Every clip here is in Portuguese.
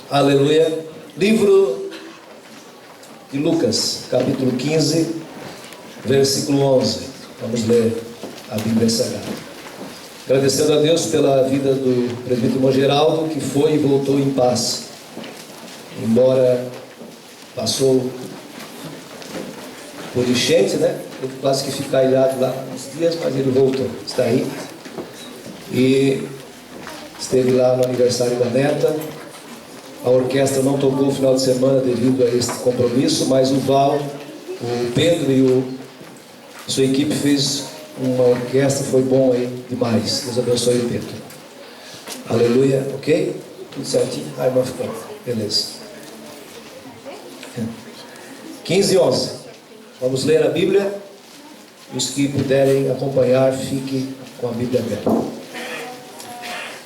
Aleluia. Livro de Lucas, capítulo 15, versículo 11. Vamos ler a Bíblia Sagrada. Agradecendo a Deus pela vida do presbítero irmão Geraldo, que foi e voltou em paz. Embora passou por enchente, né? Teve quase que ficar ilhado lá uns dias, mas ele voltou, está aí. E esteve lá no aniversário da neta. A orquestra não tocou o final de semana devido a este compromisso, mas o Val, o Pedro e sua equipe fez uma orquestra, foi bom aí demais. Deus abençoe o Pedro. Aleluia, ok? Tudo certinho? A irmã ficou. Beleza. 15 e 11. Vamos ler a Bíblia. Os que puderem acompanhar, fiquem com a Bíblia aberta.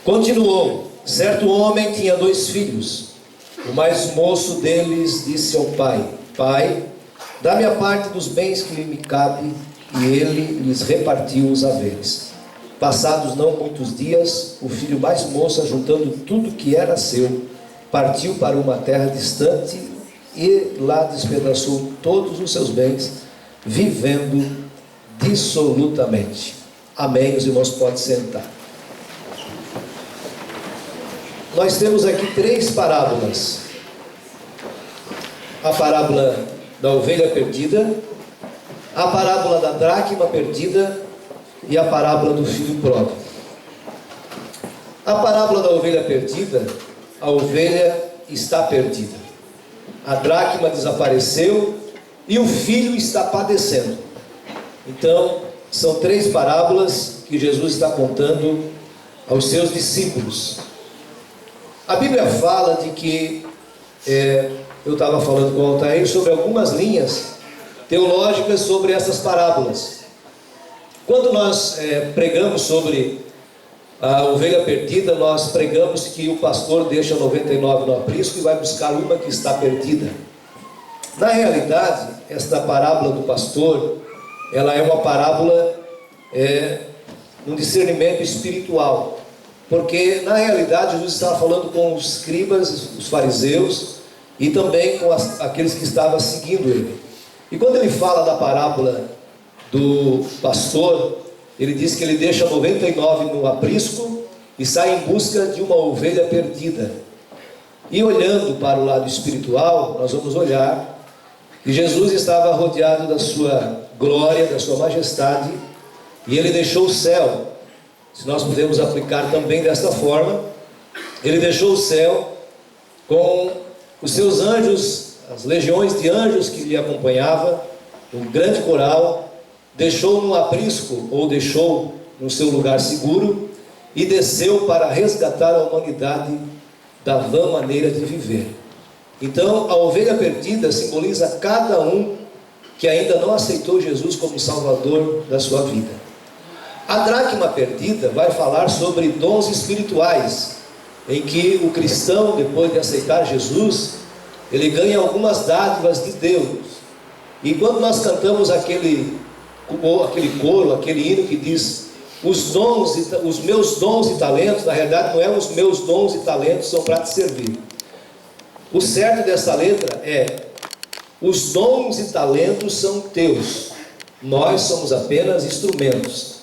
Continuou: certo homem tinha 2 filhos. O mais moço deles disse ao pai: Pai, dá-me a parte dos bens que me cabe. E ele lhes repartiu os haveres. Passados não muitos dias, o filho mais moço, juntando tudo que era seu, partiu para uma terra distante e lá despedaçou todos os seus bens, vivendo dissolutamente. Amém. Os irmãos podem sentar. Nós temos aqui 3 parábolas. A parábola da ovelha perdida, a parábola da dracma perdida e a parábola do filho pródigo. A parábola da ovelha perdida, a ovelha está perdida. A dracma desapareceu e o filho está padecendo. Então, são 3 parábolas que Jesus está contando aos seus discípulos. A Bíblia fala de que, eu estava falando com o Altair sobre algumas linhas teológicas sobre essas parábolas. Quando nós pregamos sobre a ovelha perdida, nós pregamos que o pastor deixa 99 no aprisco e vai buscar uma que está perdida. Na realidade, esta parábola do pastor, ela é uma parábola no discernimento espiritual. Porque na realidade Jesus estava falando com os escribas, os fariseus e também com aqueles que estavam seguindo ele. E quando ele fala da parábola do pastor, ele diz que ele deixa 99 no aprisco e sai em busca de uma ovelha perdida. E olhando para o lado espiritual, nós vamos olhar que Jesus estava rodeado da sua glória, da sua majestade, e ele deixou o céu. Se nós podemos aplicar também desta forma, ele deixou o céu com os seus anjos, as legiões de anjos que lhe acompanhavam, um grande coral, deixou no aprisco, ou deixou no seu lugar seguro, e desceu para resgatar a humanidade da vã maneira de viver. Então, a ovelha perdida simboliza cada um que ainda não aceitou Jesus como Salvador da sua vida. A dracma perdida vai falar sobre dons espirituais, em que o cristão, depois de aceitar Jesus, ele ganha algumas dádivas de Deus. E quando nós cantamos aquele coro, aquele hino que diz: os meus dons e talentos, na realidade não é os meus dons e talentos são para te servir. O certo dessa letra é: os dons e talentos são teus, nós somos apenas instrumentos.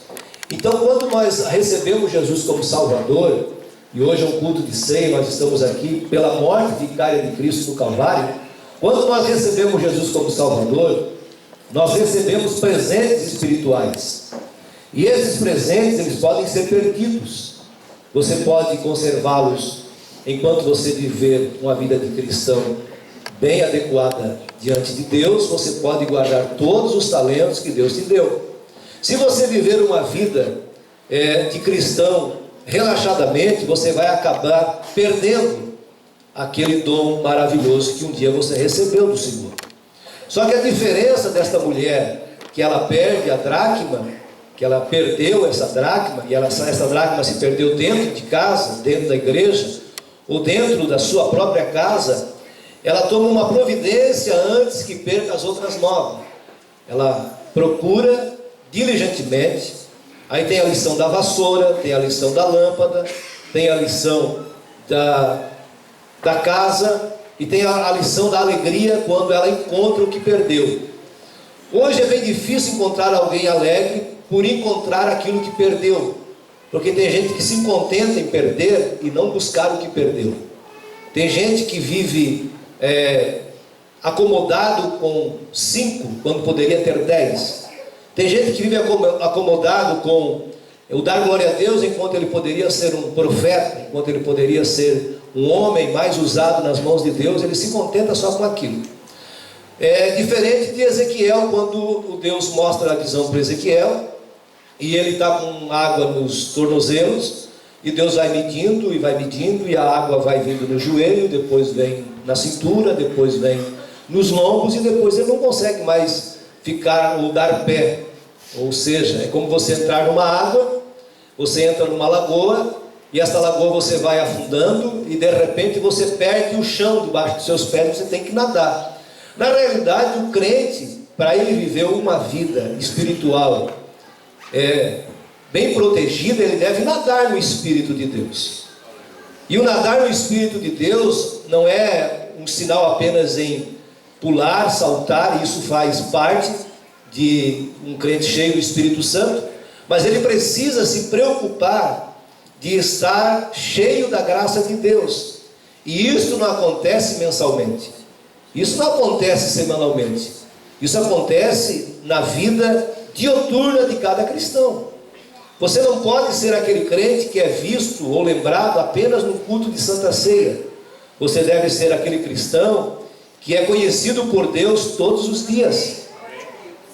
Então, quando nós recebemos Jesus como Salvador, e hoje é um culto de ceia, nós estamos aqui pela morte vicária de Cristo no Calvário. Quando nós recebemos Jesus como Salvador, nós recebemos presentes espirituais. E esses presentes, eles podem ser perdidos. Você pode conservá-los enquanto você viver uma vida de cristão bem adequada diante de Deus. Você pode guardar todos os talentos que Deus te deu. Se você viver uma vida de cristão relaxadamente, você vai acabar perdendo aquele dom maravilhoso que um dia você recebeu do Senhor. Só que a diferença desta mulher, que ela perde a dracma, que ela perdeu essa dracma, e essa dracma se perdeu dentro de casa, dentro da igreja, ou dentro da sua própria casa, ela toma uma providência antes que perca as outras 9. Ela procura diligentemente. Aí tem a lição da vassoura, tem a lição da lâmpada, tem a lição da casa e tem a lição da alegria quando ela encontra o que perdeu. Hoje é bem difícil encontrar alguém alegre por encontrar aquilo que perdeu, porque tem gente que se contenta em perder e não buscar o que perdeu. Tem gente que vive acomodado com 5 quando poderia ter 10. Tem gente que vive acomodado com o dar glória a Deus enquanto ele poderia ser um profeta, enquanto ele poderia ser um homem mais usado nas mãos de Deus. Ele se contenta só com aquilo. É diferente de Ezequiel, quando o Deus mostra a visão para Ezequiel e ele está com água nos tornozelos e Deus vai medindo e a água vai vindo no joelho, depois vem na cintura, depois vem nos lombos e depois ele não consegue mais ficar ou dar pé. Ou seja, é como você entrar numa água, você entra numa lagoa e essa lagoa você vai afundando e de repente você perde o chão debaixo dos seus pés, você tem que nadar. Na realidade, o crente, para ele viver uma vida espiritual bem protegida, ele deve nadar no Espírito de Deus. E o nadar no Espírito de Deus não é um sinal apenas em pular, saltar, isso faz parte de um crente cheio do Espírito Santo, mas ele precisa se preocupar de estar cheio da graça de Deus. E isso não acontece mensalmente, isso não acontece semanalmente, isso acontece na vida dioturna de cada cristão. Você não pode ser aquele crente que é visto ou lembrado apenas no culto de Santa Ceia. Você deve ser aquele cristão que é conhecido por Deus todos os dias.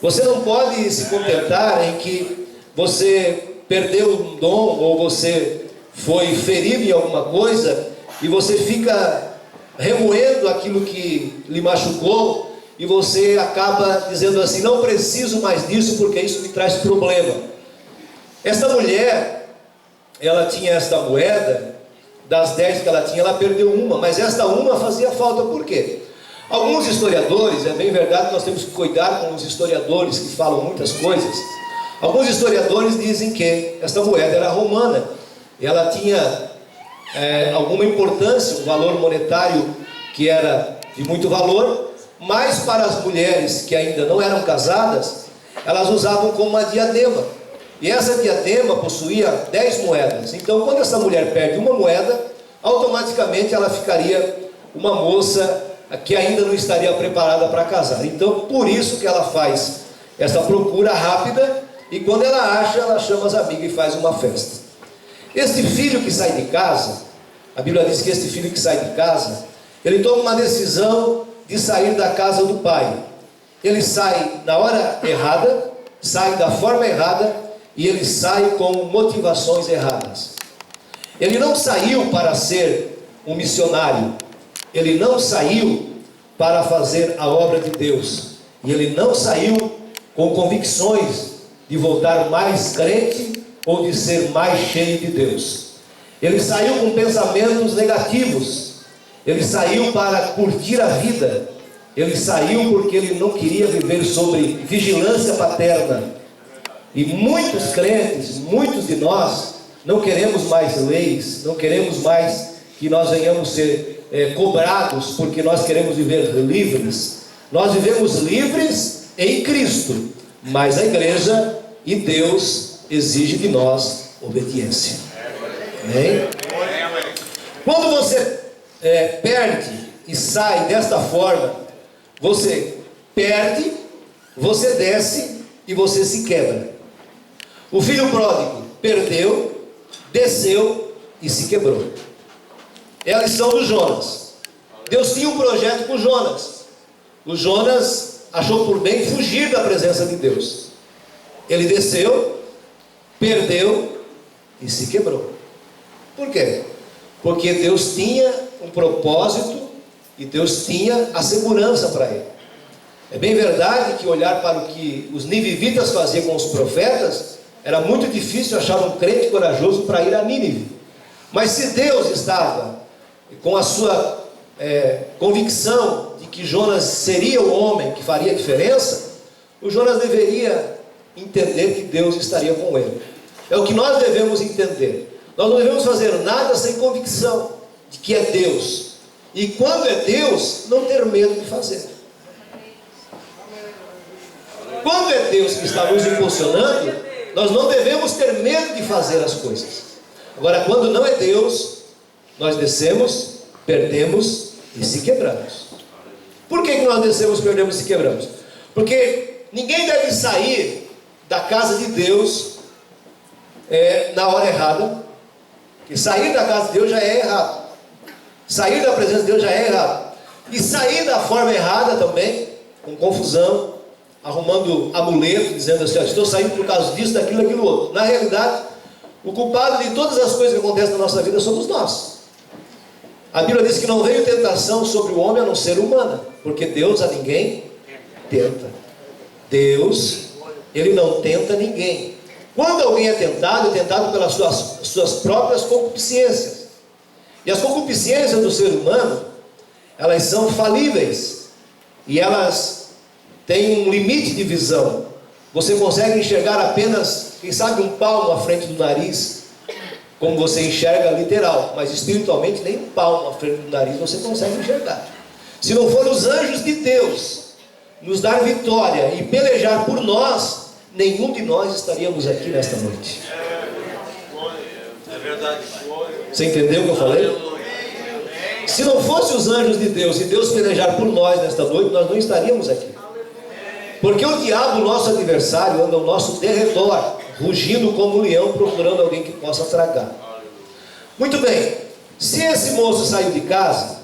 Você não pode se contentar em que você perdeu um dom ou você foi ferido em alguma coisa e você fica remoendo aquilo que lhe machucou e você acaba dizendo assim: não preciso mais disso porque isso me traz problema. Esta mulher, ela tinha esta moeda, das 10 que ela tinha, ela perdeu uma, mas esta uma fazia falta. Por quê? Alguns historiadores, é bem verdade que nós temos que cuidar com os historiadores que falam muitas coisas. Alguns historiadores dizem que esta moeda era romana, e ela tinha alguma importância, um valor monetário que era de muito valor, mas para as mulheres que ainda não eram casadas, elas usavam como uma diadema, e essa diadema possuía 10 moedas. Então quando essa mulher perde uma moeda, automaticamente ela ficaria uma moça que ainda não estaria preparada para casar. Então por isso que ela faz essa procura rápida, e quando ela acha, ela chama as amigas e faz uma festa. Este filho que sai de casa, a Bíblia diz que este filho que sai de casa, ele toma uma decisão de sair da casa do pai. Ele sai na hora errada, sai da forma errada, e ele sai com motivações erradas. Ele não saiu para ser um missionário, ele não saiu para fazer a obra de Deus, e ele não saiu com convicções de voltar mais crente ou de ser mais cheio de Deus. Ele saiu com pensamentos negativos, ele saiu para curtir a vida, ele saiu porque ele não queria viver sob vigilância paterna. E muitos crentes, muitos de nós, não queremos mais leis, não queremos mais que nós venhamos ser cobrados, porque nós queremos viver livres. Nós vivemos livres em Cristo, mas a igreja e Deus exige de nós obediência. Amém? Quando você perde e sai desta forma, você perde, você desce e você se quebra. O filho pródigo perdeu, desceu e se quebrou. É a lição do Jonas. Deus tinha um projeto com Jonas. O Jonas achou por bem fugir da presença de Deus. Ele desceu, perdeu e se quebrou. Por quê? Porque Deus tinha um propósito e Deus tinha a segurança para ele. É bem verdade que olhar para o que os ninivitas faziam com os profetas, era muito difícil achar um crente corajoso para ir a Nínive. Mas se Deus estava com a sua convicção de que Jonas seria o homem que faria a diferença, o Jonas deveria entender que Deus estaria com ele. É o que nós devemos entender. Nós não devemos fazer nada sem convicção de que é Deus. E quando é Deus, não ter medo de fazer. Quando é Deus que está nos impulsionando, nós não devemos ter medo de fazer as coisas. Agora, quando não é Deus, nós descemos, perdemos e se quebramos. Por que nós descemos, perdemos e se quebramos? Porque ninguém deve sair da casa de Deus na hora errada. Porque sair da casa de Deus já é errado. Sair da presença de Deus já é errado. E sair da forma errada também, com confusão, arrumando amuleto, dizendo assim, estou saindo por causa disso, daquilo, daquilo outro. Na realidade, o culpado de todas as coisas que acontecem na nossa vida somos nós. A Bíblia diz que não veio tentação sobre o homem a não ser humana, porque Deus a ninguém tenta. Deus, Ele não tenta ninguém. Quando alguém é tentado pelas suas próprias concupiscências. E as concupiscências do ser humano, elas são falíveis. E elas têm um limite de visão. Você consegue enxergar apenas, quem sabe, um palmo à frente do nariz, como você enxerga literal. Mas espiritualmente, nem um palmo à frente do nariz você consegue enxergar. Se não for os anjos de Deus nos dar vitória e pelejar por nós, nenhum de nós estaríamos aqui nesta noite. É verdade. Você entendeu o que eu falei? Se não fosse os anjos de Deus e Deus pelejar por nós nesta noite, nós não estaríamos aqui. Porque o diabo, nosso adversário, anda ao nosso derredor, rugindo como um leão, procurando alguém que possa tragar. Muito bem, se esse moço saiu de casa,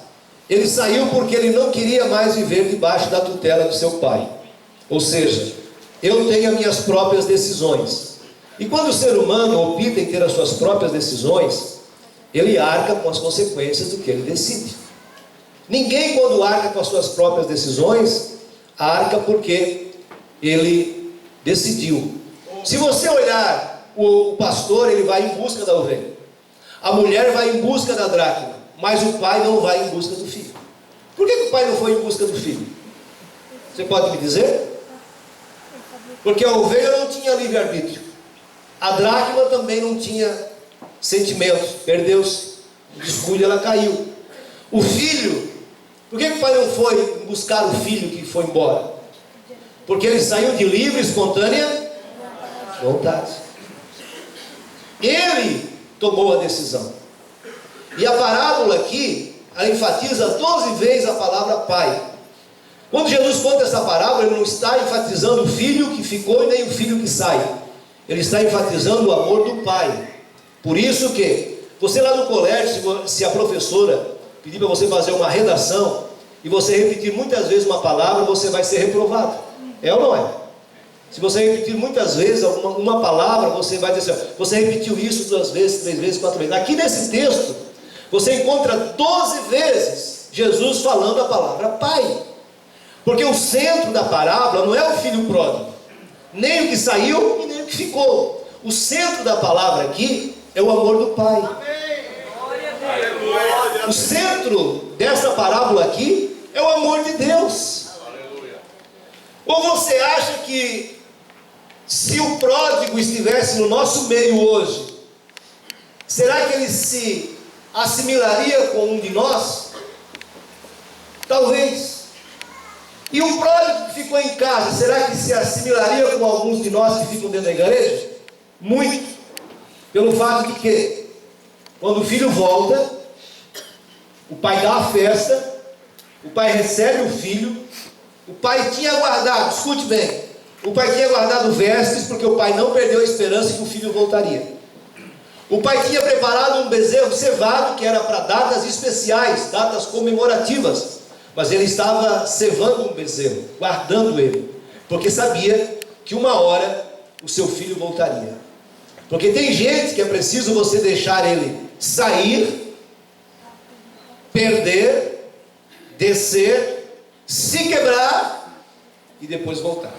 ele saiu porque ele não queria mais viver debaixo da tutela do seu pai. Ou seja, eu tenho as minhas próprias decisões. E quando o ser humano opta em ter as suas próprias decisões, ele arca com as consequências do que ele decide. Ninguém, quando arca com as suas próprias decisões, arca porque ele decidiu. Se você olhar o pastor, ele vai em busca da ovelha. A mulher vai em busca da dracma, mas o pai não vai em busca do filho. Por que o pai não foi em busca do filho? Você pode me dizer? Porque a ovelha não tinha livre-arbítrio. A dracma também não tinha sentimentos. Perdeu-se. O descuido, ela caiu. O filho, por que o pai não foi buscar o filho que foi embora? Porque ele saiu de livre, espontânea vontade. Ele tomou a decisão. E a parábola aqui, ela enfatiza 12 vezes a palavra pai. Quando Jesus conta essa parábola, ele não está enfatizando o filho que ficou e nem o filho que sai. Ele está enfatizando o amor do pai. Por isso que, você lá no colégio, se a professora pedir para você fazer uma redação, e você repetir muitas vezes uma palavra, você vai ser reprovado. É ou não é? Se você repetir muitas vezes uma palavra, você vai dizer assim, você repetiu isso 2 vezes, 3 vezes, 4 vezes. Aqui nesse texto, você encontra 12 vezes Jesus falando a palavra pai. Porque o centro da parábola não é o filho pródigo, nem o que saiu e nem o que ficou. O centro da palavra aqui é o amor do pai. O centro dessa parábola aqui é o amor de Deus. Ou você acha que se o pródigo estivesse no nosso meio hoje, será que ele se assimilaria com um de nós? Talvez. E o pródigo que ficou em casa, será que se assimilaria com alguns de nós que ficam dentro da igreja? Muito. Pelo fato de que, quando o filho volta, o pai dá a festa, o pai recebe o filho, o pai tinha guardado, escute bem, o pai tinha guardado vestes, porque o pai não perdeu a esperança que o filho voltaria. O pai tinha preparado um bezerro cevado, que era para datas especiais, datas comemorativas, mas ele estava cevando um bezerro, guardando ele, porque sabia que uma hora o seu filho voltaria. Porque tem gente que é preciso você deixar ele sair, perder, descer, se quebrar e depois voltar.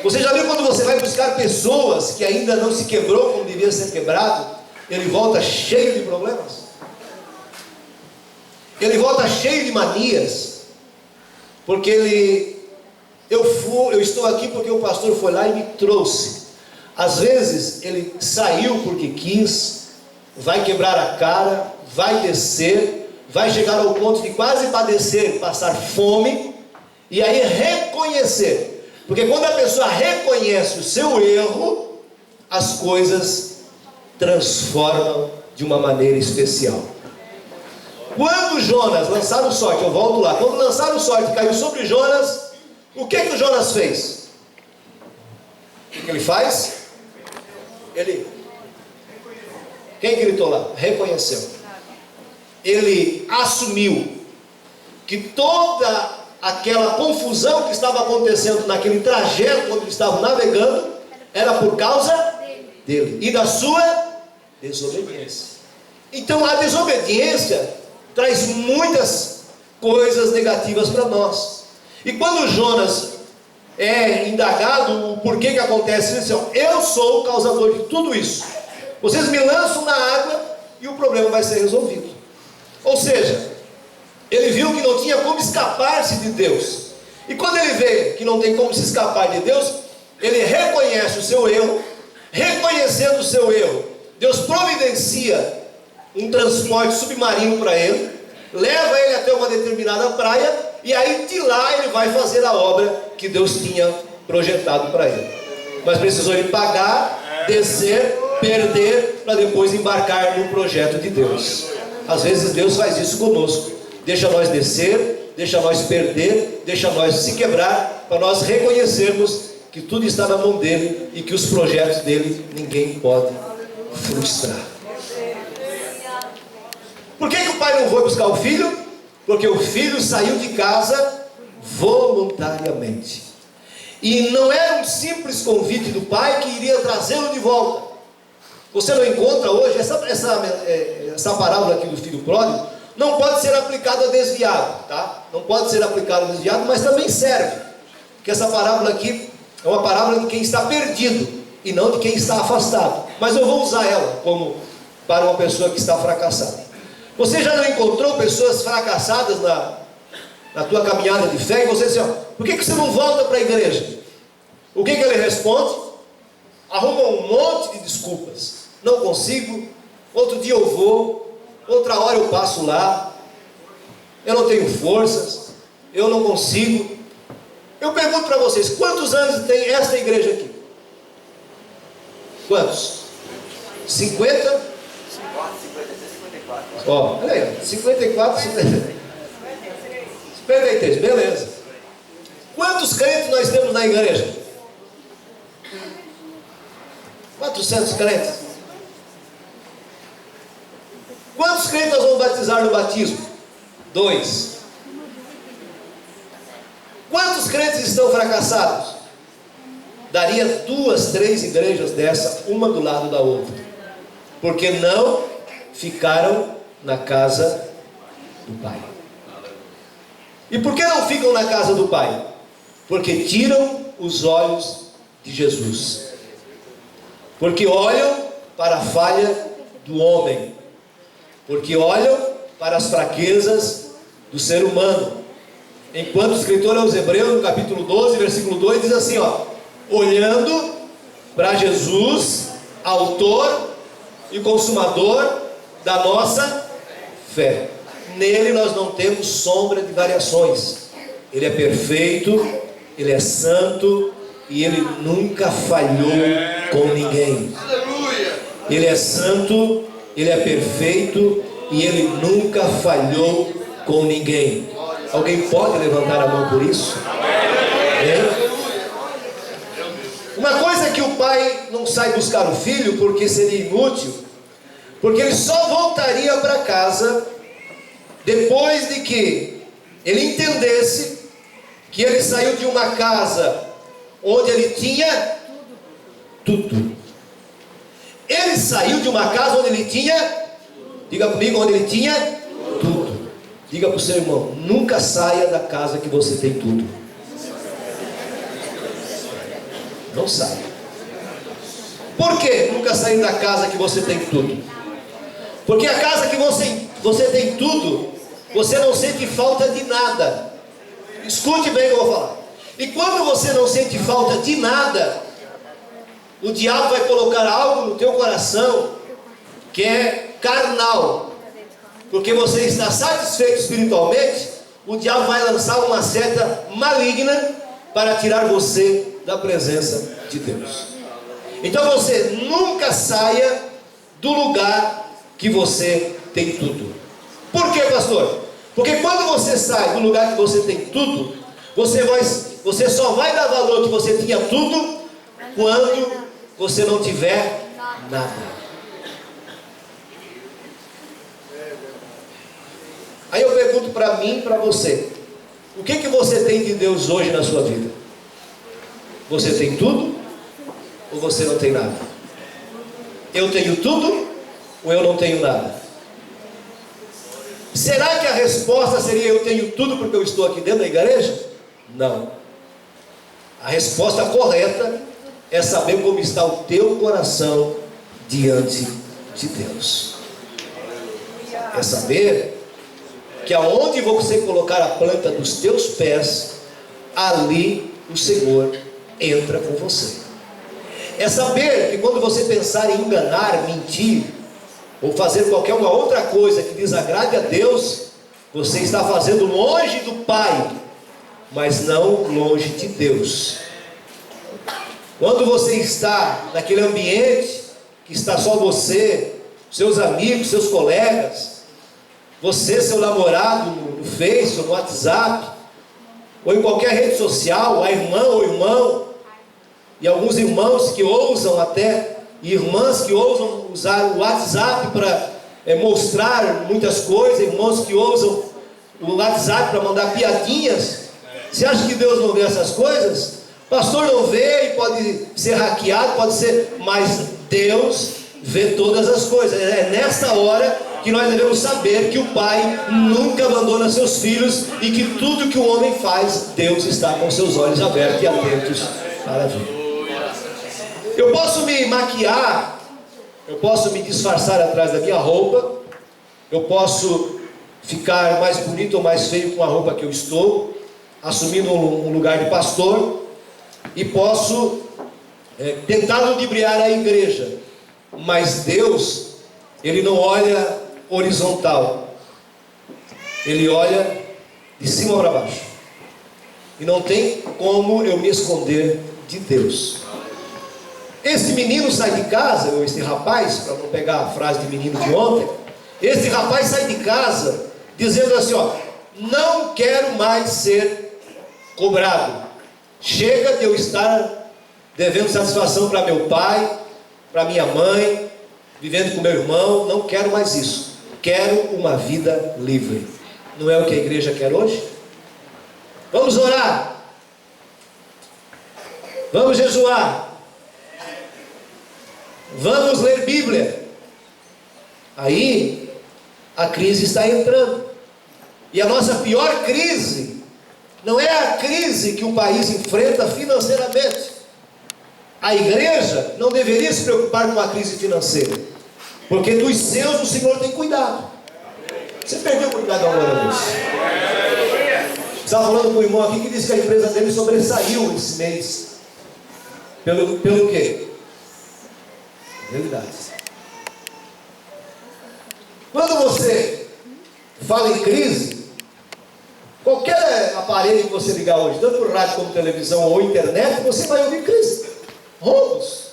Você já viu quando você vai buscar pessoas que ainda não se quebrou como devia ser quebrado, ele volta cheio de problemas? Ele volta cheio de manias, porque eu estou aqui porque o pastor foi lá e me trouxe. Às vezes ele saiu porque quis, vai quebrar a cara, vai descer, vai chegar ao ponto de quase padecer, passar fome, e aí reconhecer. Porque quando a pessoa reconhece o seu erro, as coisas transformam de uma maneira especial. Quando Jonas lançaram o sorte, eu volto lá, quando lançaram o sorte caiu sobre Jonas, o que o Jonas fez? O que ele faz? Quem gritou lá? Reconheceu. Ele assumiu que toda aquela confusão que estava acontecendo naquele trajeto quando eles estavam navegando era por causa dele e da sua desobediência. Então a desobediência traz muitas coisas negativas para nós. E quando Jonas é indagado o porquê que acontece, ele diz assim: eu sou o causador de tudo isso. Vocês me lançam na água e o problema vai ser resolvido. Ou seja, ele viu que não tinha como escapar-se de Deus. E quando ele vê que não tem como se escapar de Deus, ele reconhece o seu erro. Reconhecendo o seu erro, Deus providencia um transporte submarino para ele, leva ele até uma determinada praia, e aí de lá ele vai fazer a obra que Deus tinha projetado para ele. Mas precisou ele pagar, descer, perder, para depois embarcar no projeto de Deus. Às vezes Deus faz isso conosco, deixa nós descer, deixa nós perder, deixa nós se quebrar, para nós reconhecermos que tudo está na mão dele e que os projetos dele ninguém pode frustrar. Por que o pai não foi buscar o filho? Porque o filho saiu de casa voluntariamente. E não era um simples convite do pai que iria trazê-lo de volta. Você não encontra hoje, essa parábola aqui do filho pródigo, não pode ser aplicada a desviado, tá? Não pode ser aplicada a desviado, mas também serve. Porque essa parábola aqui é uma parábola de quem está perdido e não de quem está afastado. Mas eu vou usar ela como para uma pessoa que está fracassada. Você já não encontrou pessoas fracassadas na tua caminhada de fé? E você diz assim: por que você não volta para a igreja? O que ele responde? Arruma um monte de desculpas. Não consigo, outro dia eu vou, outra hora eu passo lá, eu não tenho forças, eu não consigo. Eu pergunto para vocês: quantos anos tem esta igreja aqui? Quantos? 50? 54. Ó, olha aí, 54, 53, beleza. Quantos crentes nós temos na igreja? 400 crentes. Quantos crentes nós vamos batizar no batismo? 2. Quantos crentes estão fracassados? Daria 2, 3 igrejas dessa, uma do lado da outra, porque não ficaram na casa do Pai. E por que não ficam na casa do Pai? Porque tiram os olhos de Jesus, porque olham para a falha do homem, porque olham para as fraquezas do ser humano. Enquanto o escritor aos Hebreus, no capítulo 12, versículo 2, diz assim, olhando para Jesus, autor e consumador da nossa fé. Nele nós não temos sombra de variações. Ele é perfeito, ele é santo e ele nunca falhou com ninguém. Ele é santo, ele é perfeito e ele nunca falhou com ninguém. Alguém pode levantar a mão por isso? Amém? Uma coisa é que o pai não sai buscar o filho porque seria inútil, porque ele só voltaria para casa depois de que ele entendesse que ele saiu de uma casa onde ele tinha tudo. Ele saiu de uma casa onde ele tinha, diga comigo, onde ele tinha tudo. Diga para o seu irmão: nunca saia da casa que você tem tudo. Não saia. Por que nunca sair da casa que você tem tudo? Porque a casa que você tem tudo, você não sente falta de nada. Escute bem o que eu vou falar. E quando você não sente falta de nada, o diabo vai colocar algo no teu coração que é carnal. porque você está satisfeito espiritualmente, o diabo vai lançar uma seta maligna para tirar você da presença de Deus. Então você nunca saia do lugar que você tem tudo. Por quê, pastor? Porque quando você sai do lugar que você tem tudo, você só vai dar valor que você tinha tudo quando você não tiver nada. Aí eu pergunto para mim e para você: o que você tem de Deus hoje na sua vida? Você tem tudo ou você não tem nada? Eu tenho tudo ou eu não tenho nada? Será que a resposta seria: eu tenho tudo porque eu estou aqui dentro da igreja? Não. A resposta correta é saber como está o teu coração diante de Deus. É saber que aonde você colocar a planta dos teus pés, ali o Senhor entra com você. É saber que quando você pensar em enganar, mentir, ou fazer qualquer uma outra coisa que desagrade a Deus, você está fazendo longe do Pai, mas não longe de Deus. Quando você está naquele ambiente que está só você, seus amigos, seus colegas, você, seu namorado no Face ou no WhatsApp, ou em qualquer rede social, a irmã ou irmão, e alguns irmãos que ousam até, e irmãs que ousam usar o WhatsApp para mostrar muitas coisas, irmãos que usam o WhatsApp para mandar piadinhas. Você acha que Deus não vê essas coisas? Pastor não vê, e pode ser hackeado, pode ser, mas Deus vê todas as coisas. É nesta hora que nós devemos saber que o Pai nunca abandona seus filhos, e que tudo que o homem faz, Deus está com seus olhos abertos e atentos para ver. Eu posso me maquiar, eu posso me disfarçar atrás da minha roupa, eu posso ficar mais bonito ou mais feio com a roupa que eu estou, assumindo um lugar de pastor, e posso tentar ludibriar a igreja, mas Deus, Ele não olha horizontal, Ele olha de cima para baixo, e não tem como eu me esconder de Deus. Esse menino sai de casa, ou esse rapaz, para não pegar a frase de menino de ontem, esse rapaz sai de casa dizendo assim: ó, não quero mais ser cobrado, chega de eu estar devendo satisfação para meu pai, para minha mãe, vivendo com meu irmão, não quero mais isso, quero uma vida livre. Não é o que a igreja quer hoje? Vamos orar, vamos jejuar, vamos ler Bíblia. Aí a crise está entrando, e a nossa pior crise não é a crise que o país enfrenta financeiramente. A igreja não deveria se preocupar com a crise financeira, porque dos seus o Senhor tem cuidado. Você perdeu o cuidado agora, Deus. Estava falando com o irmão aqui que disse que a empresa dele sobressaiu esse mês. Pelo quê? Realidade. Quando você fala em crise, qualquer aparelho que você ligar hoje, tanto por rádio como televisão ou internet, você vai ouvir crise, roubos.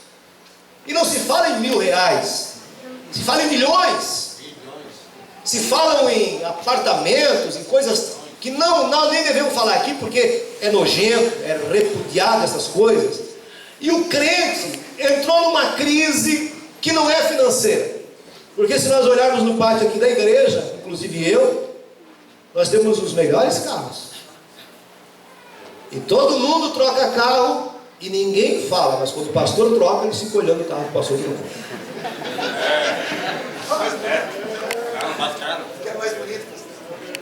E não se fala em R$1.000, se fala em milhões. Se falam em apartamentos, em coisas que não nem devemos falar aqui, porque é nojento, é repudiado essas coisas. E o crente entrou numa crise que não é financeira, porque se nós olharmos no pátio aqui da igreja, inclusive nós temos os melhores carros, e todo mundo troca carro e ninguém fala, mas quando o pastor troca, ele fica olhando o carro que o pastor trocou. Que é mais bonito.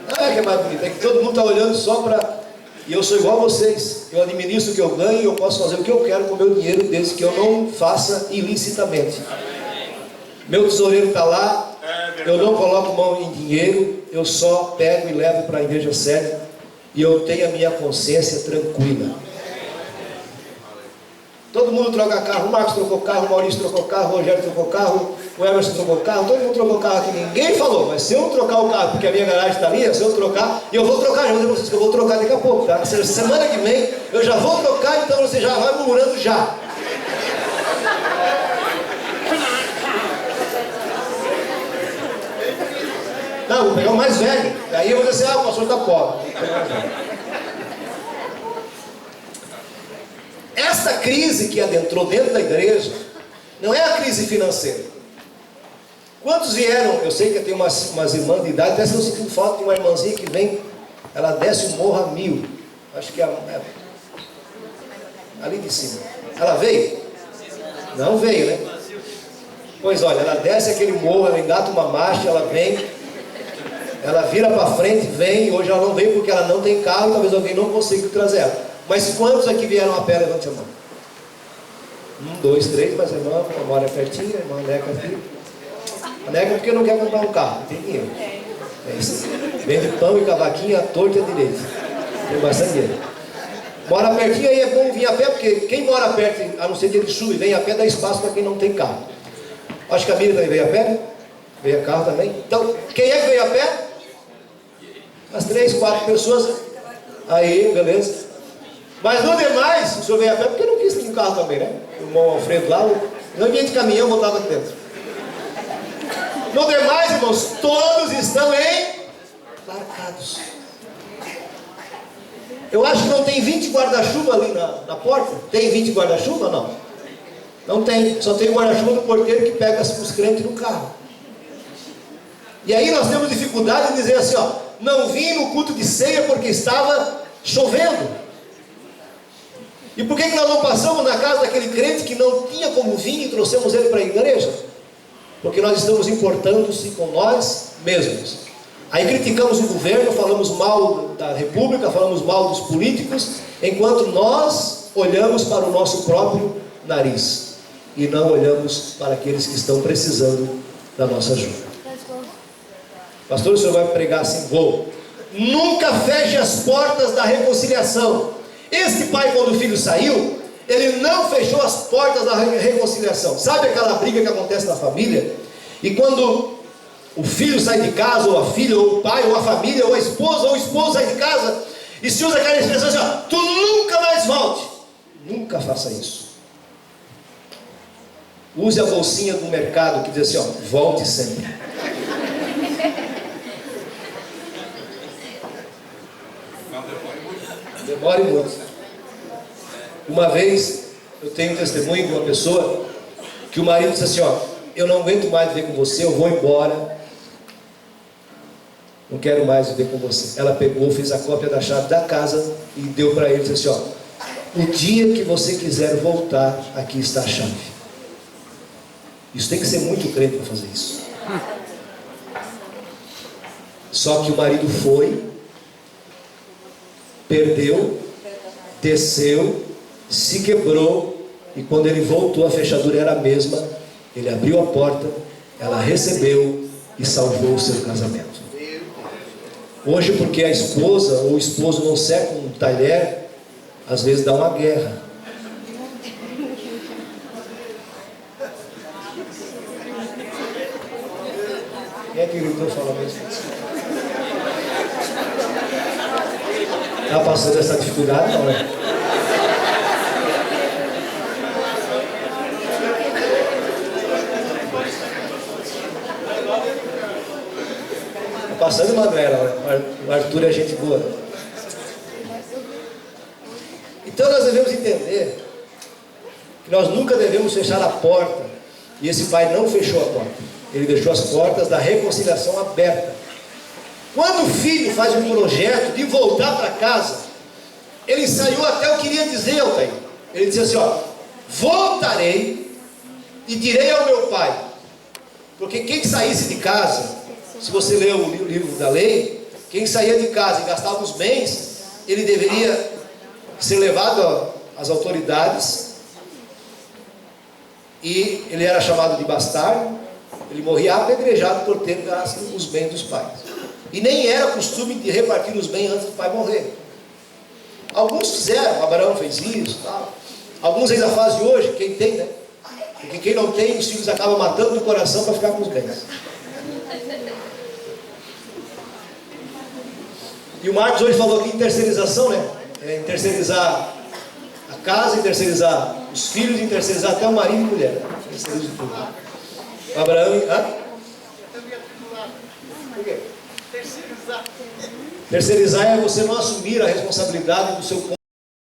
Não é que é mais bonito, é que todo mundo está olhando só para... E eu sou igual a vocês, eu administro o que eu ganho e eu posso fazer o que eu quero com o meu dinheiro, desde que eu não faça ilicitamente. Meu tesoureiro está lá, eu não coloco mão em dinheiro, eu só pego e levo para a igreja sede, e eu tenho a minha consciência tranquila. Todo mundo troca carro, o Marcos trocou carro, o Maurício trocou carro, o Rogério trocou carro, o Emerson trocou carro, todo mundo trocou carro aqui, ninguém falou, mas se eu trocar o carro, porque a minha garagem está ali, se eu trocar, e eu vou trocar, eu vou dizer vocês que eu vou trocar daqui a pouco, tá? Semana que vem eu já vou trocar, então você já vai murmurando já. Não, vou pegar o mais velho, aí eu vou dizer assim, o pastor está pobre. Esta crise que adentrou dentro da igreja, não é a crise financeira. Quantos vieram? Eu sei que tem umas irmãs de idade, até se eu sinto falta de uma irmãzinha que vem, ela desce o morro a 1000. Acho que é ali de cima. Ela veio? Não veio, né? Pois olha, ela desce aquele morro, ela engata uma marcha, ela vem, ela vira para frente, vem, e hoje ela não veio porque ela não tem carro, talvez alguém não consiga trazer ela. Mas quantos aqui vieram a pé? Levante a mão. 1, 2, 3, mas a irmã mora pertinho, a irmã Neca aqui. A Neca porque não quer comprar um carro, não tem dinheiro. É isso. Vende pão e cavaquinho à torta e à direita. Tem bastante dinheiro. Mora pertinho, aí é bom vir a pé, porque quem mora perto, a não ser que ele suba e vem a pé, dá espaço para quem não tem carro. Acho que a Miriam também veio a pé, né? Veio a carro também. Então, quem é que veio a pé? As 3, 4 pessoas. Aí, beleza. Mas no demais, o senhor veio a pé porque não quis ter um carro também, né? O irmão Alfredo lá, não vinha de caminhão, botava aqui dentro. No demais, irmãos, todos estão embarcados. Eu acho que não tem 20 guarda-chuva ali na porta. Tem 20 guarda-chuva ou não? Não tem, só tem o guarda-chuva do porteiro que pega os crentes no carro. E aí nós temos dificuldade de dizer assim, ó, não vim no culto de ceia porque estava chovendo. E por que nós não passamos na casa daquele crente que não tinha como vir e trouxemos ele para a igreja? Porque nós estamos importando-se com nós mesmos. Aí criticamos o governo, falamos mal da república, falamos mal dos políticos, enquanto nós olhamos para o nosso próprio nariz e não olhamos para aqueles que estão precisando da nossa ajuda. Pastor, o senhor vai pregar assim, vou. Nunca feche as portas da reconciliação. Este pai, quando o filho saiu, ele não fechou as portas da reconciliação. Sabe aquela briga que acontece na família? E quando o filho sai de casa, ou a filha, ou o pai, ou a família, ou a esposa, ou o esposo sai de casa, e se usa aquela expressão assim, ó, tu nunca mais volte. Nunca faça isso. Use a bolsinha do mercado que diz assim, ó, volte sempre. Demore muito. Uma vez, eu tenho um testemunho de uma pessoa que o marido disse assim, ó, eu não aguento mais viver com você, eu vou embora. Não quero mais viver com você. Ela pegou, fez a cópia da chave da casa e deu para ele, disse assim, ó, o dia que você quiser voltar, aqui está a chave. Isso tem que ser muito crente para fazer isso. Só que o marido foi, perdeu, desceu, se quebrou, e quando ele voltou a fechadura era a mesma. Ele abriu a porta, ela recebeu e salvou o seu casamento. Hoje, porque a esposa ou o esposo não seca um talher, às vezes dá uma guerra. Quem é que gritou falando isso? Está passando essa dificuldade, não é? Está passando uma galera, o Arthur é gente boa. Então nós devemos entender que nós nunca devemos fechar a porta, e esse pai não fechou a porta, ele deixou as portas da reconciliação abertas. Quando o filho faz um projeto de voltar para casa, ele ensaiou até o que iria dizer ao pai. Ele disse assim, ó, voltarei e direi ao meu pai, porque quem saísse de casa, se você ler o livro da lei, quem saía de casa e gastava os bens, ele deveria ser levado às autoridades, e ele era chamado de bastardo, ele morria apedrejado por ter gasto os bens dos pais. E nem era costume de repartir os bens antes do pai morrer. Alguns fizeram, Abraão fez isso, tal. Alguns ainda fazem hoje, quem tem, né? Porque quem não tem, os filhos acabam matando no coração para ficar com os bens. E o Marcos hoje falou aqui em terceirização, né? Em terceirizar a casa, em terceirizar os filhos, em terceirizar até o marido e mulher. Terceiriza tudo. Abraão, por quê? Terceirizar é você não assumir a responsabilidade do seu